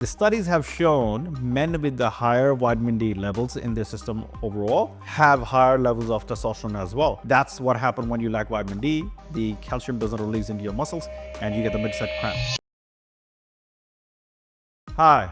The studies have shown men with the higher vitamin D levels in their system overall have higher levels of testosterone as well. That's what happens when you lack vitamin D. The calcium doesn't release into your muscles and you get the midset cramp. Hi,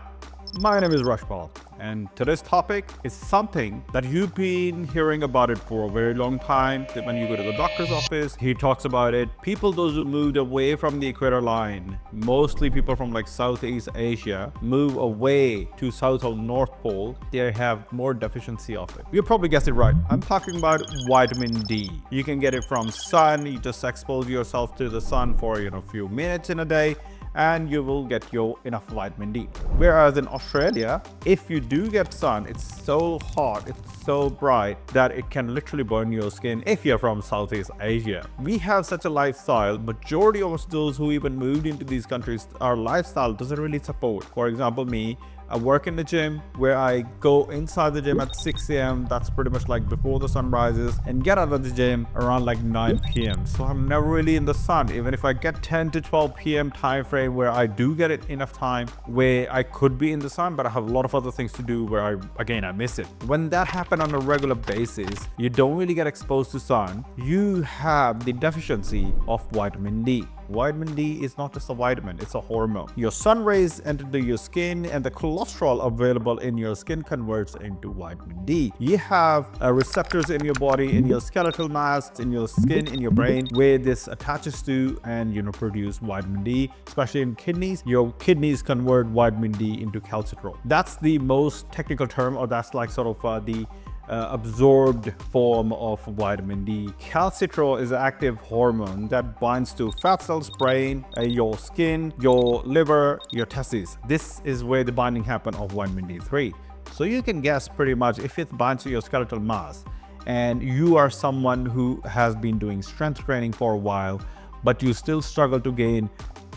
my name is Rashpal, and today's topic is something that you've been hearing about it for a very long time. That when you go to the doctor's office, he talks about it. People those who moved away from the equator line, mostly people from like Southeast Asia, move away to South or North Pole, they have more deficiency of it. You probably guessed it right. I'm talking about vitamin D. You can get it from sun. You just expose yourself to the sun for a few minutes in a day, and you will get your enough vitamin D. Whereas in Australia, if you do get sun, it's so hot, it's so bright that it can literally burn your skin if you're from Southeast Asia. We have such a lifestyle. Majority of those who even moved into these countries, our lifestyle doesn't really support. For example, me, I work in the gym where I go inside the gym at 6 a.m. That's pretty much like before the sun rises, and get out of the gym around like 9 p.m. So I'm never really in the sun. Even if I get 10 to 12 p.m. time frame where I do get it enough time where I could be in the sun, but I have a lot of other things to do where I miss it. When that happens on a regular basis, you don't really get exposed to sun. You have the deficiency of vitamin D. Vitamin D is not just a vitamin, it's a hormone. Your sun rays enter your skin, and the cholesterol available in your skin converts into vitamin D. You have receptors in your body, in your skeletal mass, in your skin, in your brain, where this attaches to and produce vitamin D, especially in kidneys. Your kidneys convert vitamin D into calcitrol. That's the most technical term, or that's like sort of the absorbed form of vitamin D. Calcitrol is an active hormone that binds to fat cells, brain, your skin, your liver, your testes. This is where the binding happens of vitamin D3. So you can guess pretty much if it binds to your skeletal mass and you are someone who has been doing strength training for a while, but you still struggle to gain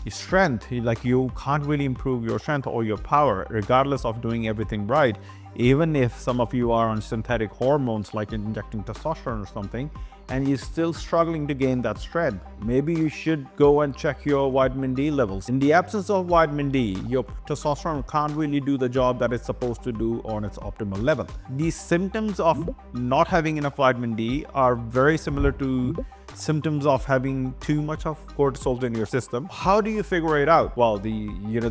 strength, like you can't really improve your strength or your power regardless of doing everything right. Even if some of you are on synthetic hormones like injecting testosterone or something, and you're still struggling to gain that strength, maybe you should go and check your vitamin D levels. In the absence of vitamin D, your testosterone can't really do the job that it's supposed to do on its optimal level. These symptoms of not having enough vitamin D are very similar to symptoms of having too much of cortisol in your system. How do you figure it out? Well, the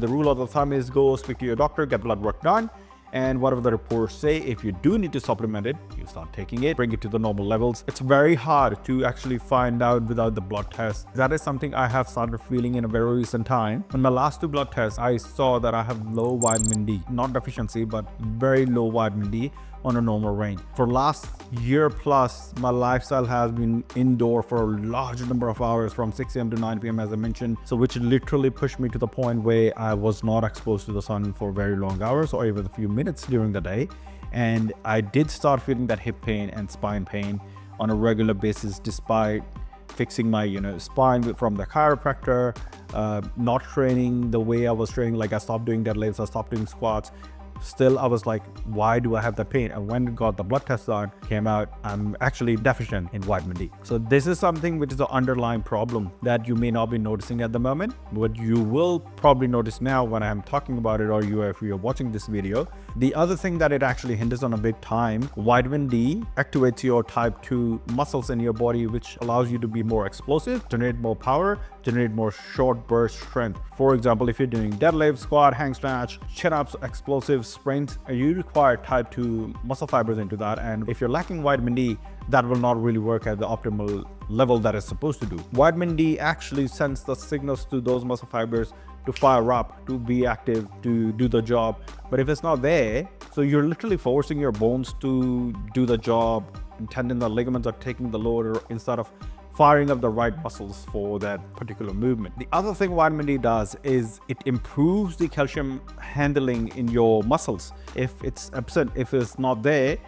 rule of the thumb is go speak to your doctor, get blood work done, and whatever the reports say, if you do need to supplement it, you start taking it, bring it to the normal levels. It's very hard to actually find out without the blood test. That is something I have started feeling in a very recent time. In my last 2 blood tests, I saw that I have low vitamin D, not deficiency, but very low vitamin D on a normal range. For last year plus, my lifestyle has been indoor for a large number of hours from 6 a.m. to 9 p.m. as I mentioned, so which literally pushed me to the point where I was not exposed to the sun for very long hours or even a few minutes during the day. And I did start feeling that hip pain and spine pain on a regular basis despite fixing my spine from the chiropractor, not training the way I was training. Like I stopped doing deadlifts, I stopped doing squats. Still, I was like, why do I have that pain? And when I got the blood test done, came out, I'm actually deficient in vitamin D. So this is something which is an underlying problem that you may not be noticing at the moment, but you will probably notice now when I'm talking about it, or if you're watching this video. The other thing that it actually hinders on a big time, vitamin D activates your type 2 muscles in your body, which allows you to be more explosive, generate more power, generate more short burst strength. For example, if you're doing deadlift, squat, hang snatch, chin-ups, explosive sprints, you require type 2 muscle fibers into that. And if you're lacking vitamin D, that will not really work at the optimal level that it's supposed to do. Vitamin D actually sends the signals to those muscle fibers to fire up, to be active, to do the job. But if it's not there, so you're literally forcing your bones to do the job, and tendons or ligaments are taking the load instead of firing up the right muscles for that particular movement. The other thing vitamin D does is it improves the calcium handling in your muscles. If it's absent, if it's not there,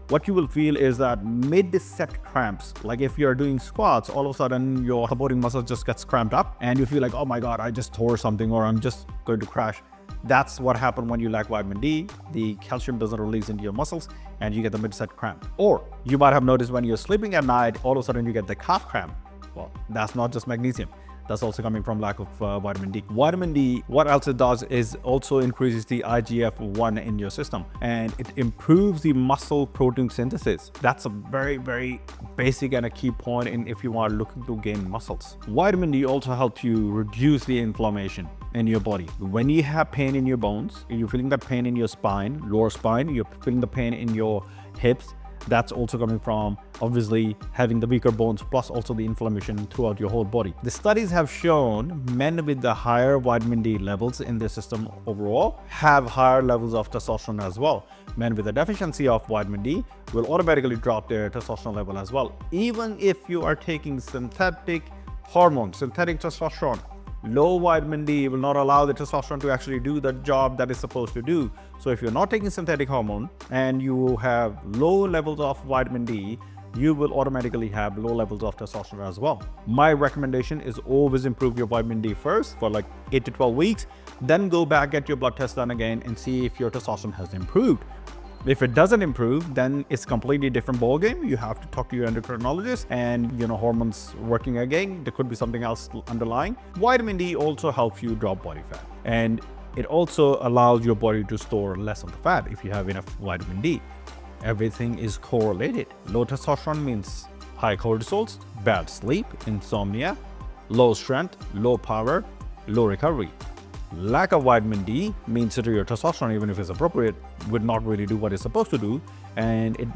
what you will feel is that mid-set cramps. Like if you're doing squats, all of a sudden your supporting muscle just gets cramped up and you feel like, oh my God, I just tore something or I'm just going to crash. That's what happens when you lack vitamin D. The calcium doesn't release into your muscles and you get the mid-set cramp. Or you might have noticed when you're sleeping at night, all of a sudden you get the calf cramp. Well, that's not just magnesium. That's also coming from lack of vitamin D. Vitamin D, what else it does is also increases the IGF-1 in your system, and it improves the muscle protein synthesis. That's a very, very basic and a key point in if you are looking to gain muscles. Vitamin D also helps you reduce the inflammation in your body. When you have pain in your bones, you're feeling that pain in your spine, lower spine, you're feeling the pain in your hips, that's also coming from obviously having the weaker bones, plus also the inflammation throughout your whole body. The studies have shown men with the higher vitamin D levels in their system overall have higher levels of testosterone as well. Men with a deficiency of vitamin D will automatically drop their testosterone level as well. Even if you are taking synthetic hormones, synthetic testosterone, low vitamin D will not allow the testosterone to actually do the job that it's supposed to do. So if you're not taking synthetic hormone and you have low levels of vitamin D, you will automatically have low levels of testosterone as well. My recommendation is always improve your vitamin D first for like 8 to 12 weeks, then go back, get your blood test done again and see if your testosterone has improved. If it doesn't improve, then it's completely different ballgame. You have to talk to your endocrinologist and, hormones working again. There could be something else underlying. Vitamin D also helps you drop body fat. And it also allows your body to store less of the fat if you have enough vitamin D. Everything is correlated. Low testosterone means high cortisols, bad sleep, insomnia, low strength, low power, low recovery. Lack of vitamin D means that your testosterone, even if it's appropriate, would not really do what it's supposed to do, and it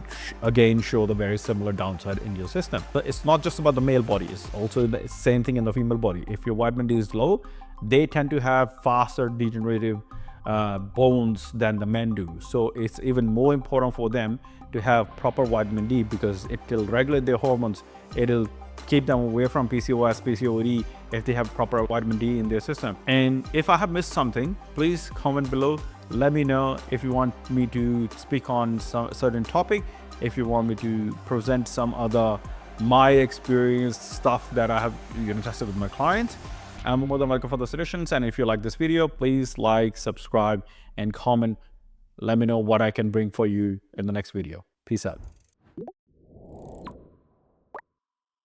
again show the very similar downside in your system. But it's not just about the male body, it's also the same thing in the female body. If your vitamin D is low, they tend to have faster degenerative bones than the men do. So it's even more important for them to have proper vitamin D because it will regulate their hormones. It'll keep them away from PCOS, PCOD if they have proper vitamin D in their system. And if I have missed something, please comment below. Let me know if you want me to speak on some certain topic, if you want me to present some other my experience stuff that I have tested with my clients. I'm more than welcome for the suggestions. And if you like this video, please like, subscribe, and comment. Let me know what I can bring for you in the next video. Peace out.